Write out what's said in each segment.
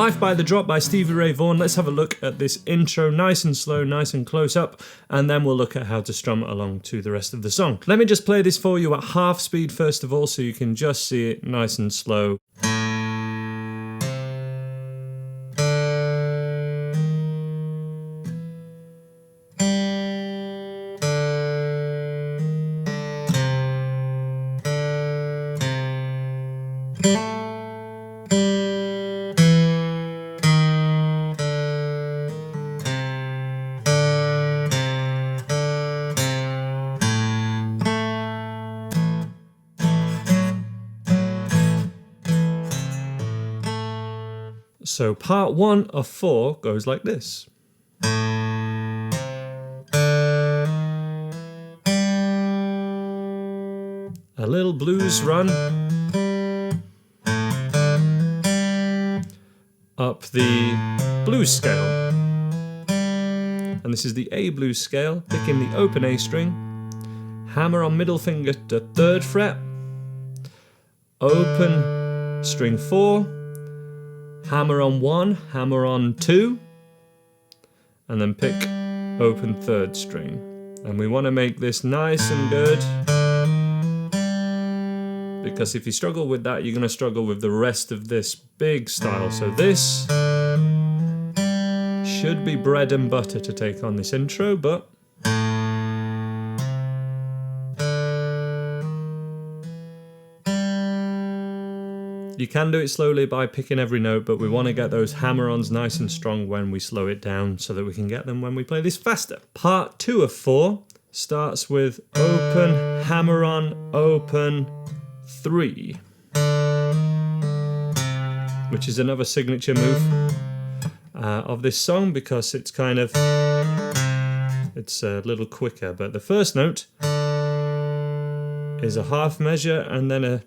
Life by the Drop by Stevie Ray Vaughan. Let's have a look at this intro, nice and slow, nice and close up, and then we'll look at how to strum along to the rest of the song. Let me just play this for you at half speed first of all, so you can just see it nice and slow. So part 1 of 4 goes like this. A little blues run up the blues scale. And this is the A blues scale, picking the open A string, hammer on middle finger to 3rd fret, open string 4, hammer on 1, hammer on 2, and then pick open 3rd string. And we want to make this nice and good, because if you struggle with that, you're going to struggle with the rest of this big style. So this should be bread and butter to take on this intro, but you can do it slowly by picking every note, but we want to get those hammer-ons nice and strong when we slow it down so that we can get them when we play this faster. Part 2 of 4 starts with open, hammer-on, open, 3, which is another signature move of this song because it's it's a little quicker. But the first note is a half measure and then a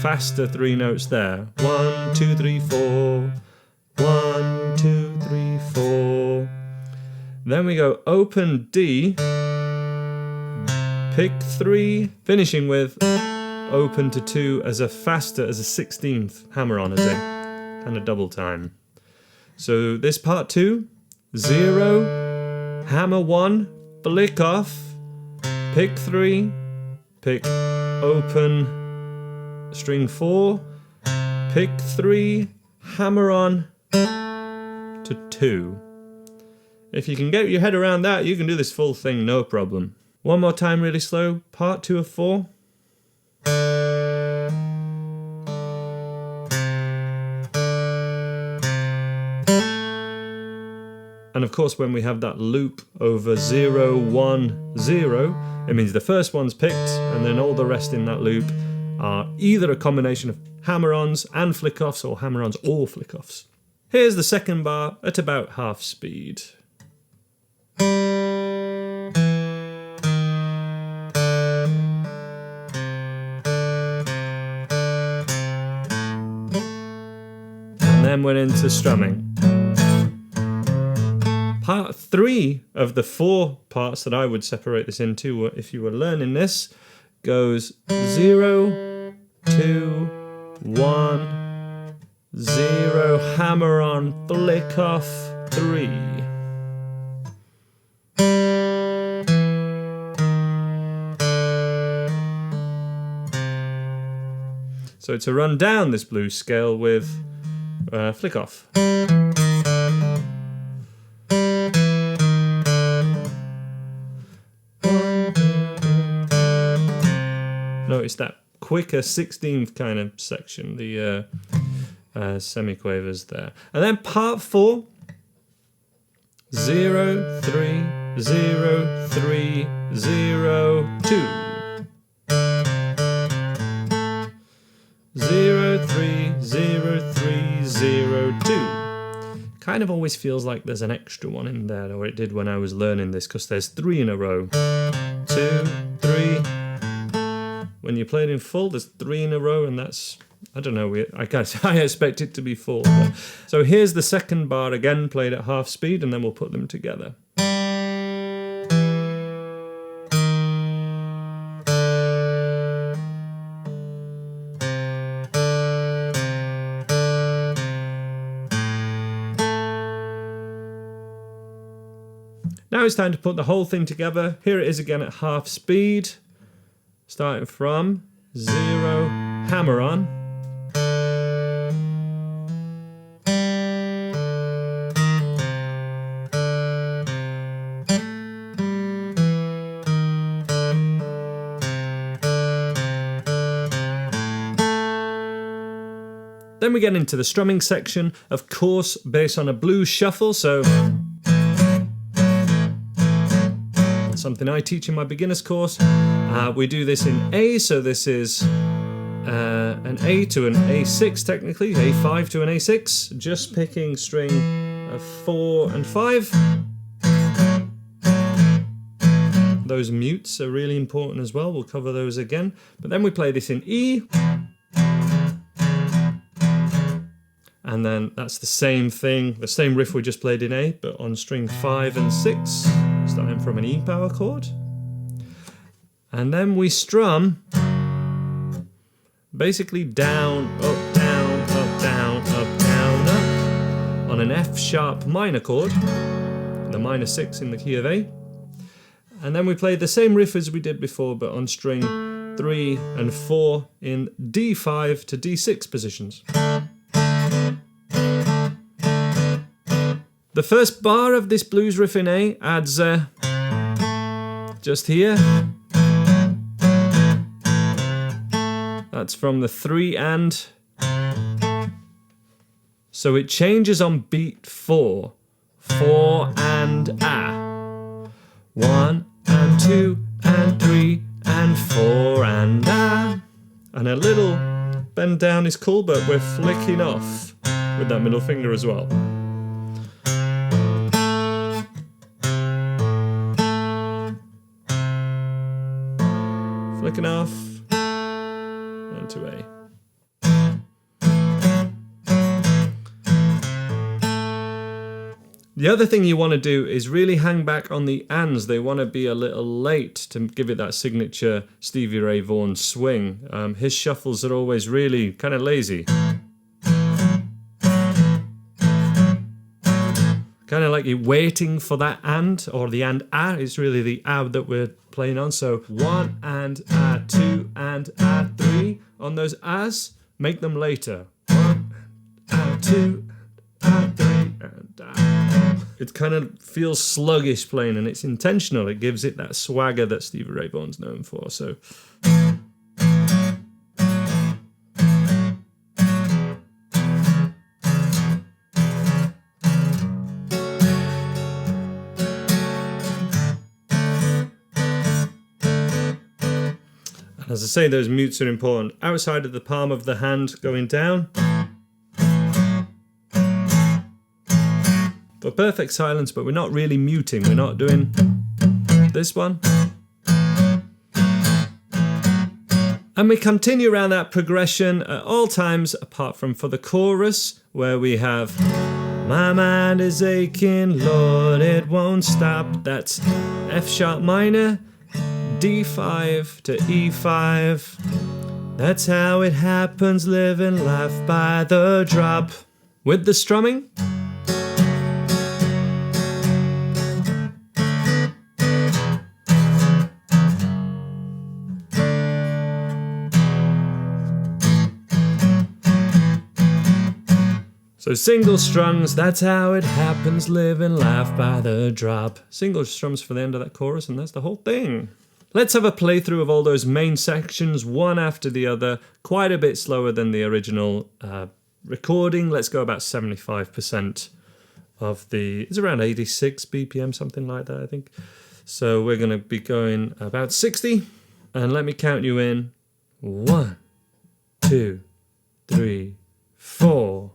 faster 3 notes there. 1, 2, 3, 4. 1, 2, 3, 4. Then we go open D, pick 3, finishing with open to 2 as a 16th hammer on, as a kind of double time. So this part 2, 0, hammer 1, flick off, pick 3, pick open string 4, pick 3, hammer on to 2. If you can get your head around that, you can do this full thing, no problem. One more time really slow, part 2 of 4. And of course when we have that loop over 0, 1, 0, it means the first one's picked and then all the rest in that loop are either a combination of hammer-ons and flick-offs or hammer-ons or flick-offs. Here's the second bar at about half speed. And then we're into strumming. Part 3 of the 4 parts that I would separate this into if you were learning this goes 0, 2, 1, 0, hammer on, flick off, 3. So it's a run down this blues scale with flick off. Notice that quicker 16th kind of section, the semiquavers there. And then part 4, 0, 3, 0, 3, 0, 2. 0, 3, 0, 3, 0, 2. Kind of always feels like there's an extra one in there, or it did when I was learning this, because there's 3 in a row. 2, 3. When you play it in full, there's 3 in a row, and that's, I don't know, I expect it to be 4. But. So here's the second bar again, played at half speed, and then we'll put them together. it's time to put the whole thing together. Here it is again at half speed, starting from 0, hammer on. Then we get into the strumming section, of course, based on a blues shuffle, so something I teach in my beginner's course. We do this in A, so this is an A to an A6 technically, A5 to an A6, just picking string 4 and 5. Those mutes are really important as well, we'll cover those again. But then we play this in E. And then that's the same thing, the same riff we just played in A, but on string 5 and 6, starting from an E power chord. And then we strum basically down, up, down, up, down, up, down, up on an F sharp minor chord, the minor 6 in the key of A. And then we play the same riff as we did before, but on string 3 and 4 in D5 to D6 positions. The first bar of this blues riff in A adds just here. That's from the 3 and. So it changes on beat 4. 4 and A. 1 and 2 and 3 and 4 and A. And a little bend down is cool, but we're flicking off with that middle finger as well. Flicking off, and to A. The other thing you want to do is really hang back on the ands. They want to be a little late to give it that signature Stevie Ray Vaughan swing. His shuffles are always really kind of lazy. Kind of like you're waiting for that and, or the and A. It's really the A that we're playing on. So 1 and A, 2 and A, 3 on those A's, make them later. 1 and A, 2 and A, 3 and A. It kind of feels sluggish playing, and it's intentional. It gives it that swagger that Stevie Ray Vaughan's known for. So. As I say, those mutes are important. Outside of the palm of the hand going down. For perfect silence, but we're not really muting. We're not doing this one. And we continue around that progression at all times, apart from for the chorus, where we have my mind is aching, Lord, it won't stop. That's F sharp minor, D5 to E5. That's how it happens, living life by the drop. With the strumming. So single strums, that's how it happens, living life by the drop. Single strums for the end of that chorus, and that's the whole thing. Let's have a playthrough of all those main sections, one after the other, quite a bit slower than the original recording. Let's go about 75% of the, it's around 86 BPM, something like that, I think. So we're going to be going about 60, and let me count you in. 1, 2, 3, 4.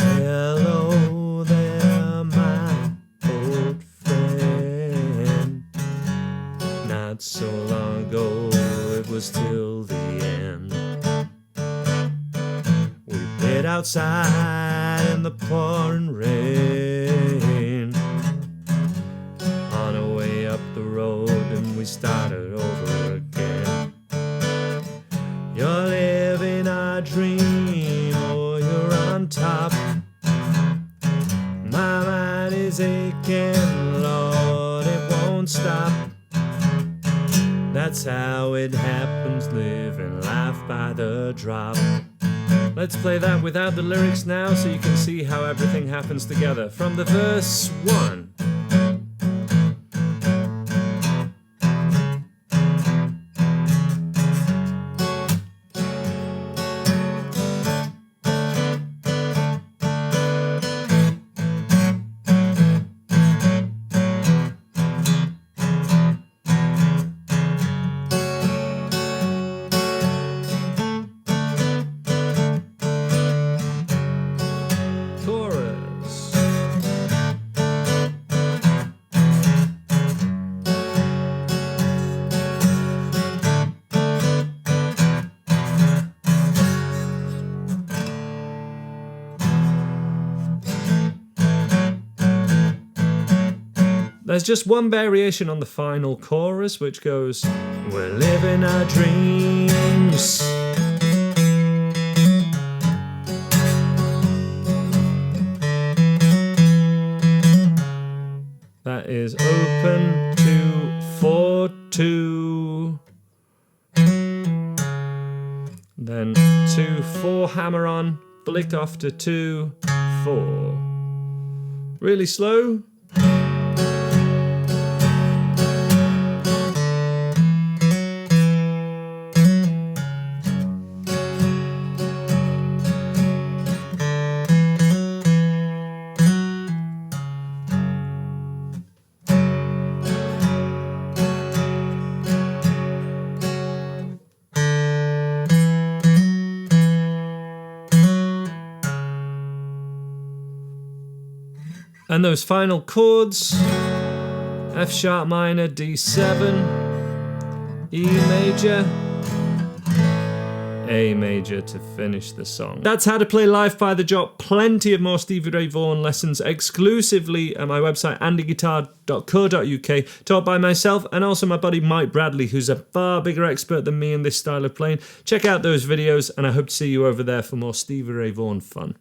Hello there, my old friend. Not so long ago, it was till the end. We played outside in the pouring rain the road and we started over again. You're living a dream, or you're on top. My mind is aching, Lord, it won't stop. That's how it happens, living life by the drop. Let's play that without the lyrics now so you can see how everything happens together. From the verse 1. There's just one variation on the final chorus, which goes, we're living our dreams. That is open to 4-2. Then 2-4 hammer on, flick off to 2-4. Really slow. And those final chords, F sharp minor, D7, E major, A major to finish the song. That's how to play live by the drop. Plenty of more Stevie Ray Vaughan lessons exclusively at my website, andyguitar.co.uk, taught by myself and also my buddy Mike Bradley, who's a far bigger expert than me in this style of playing. Check out those videos and I hope to see you over there for more Stevie Ray Vaughan fun.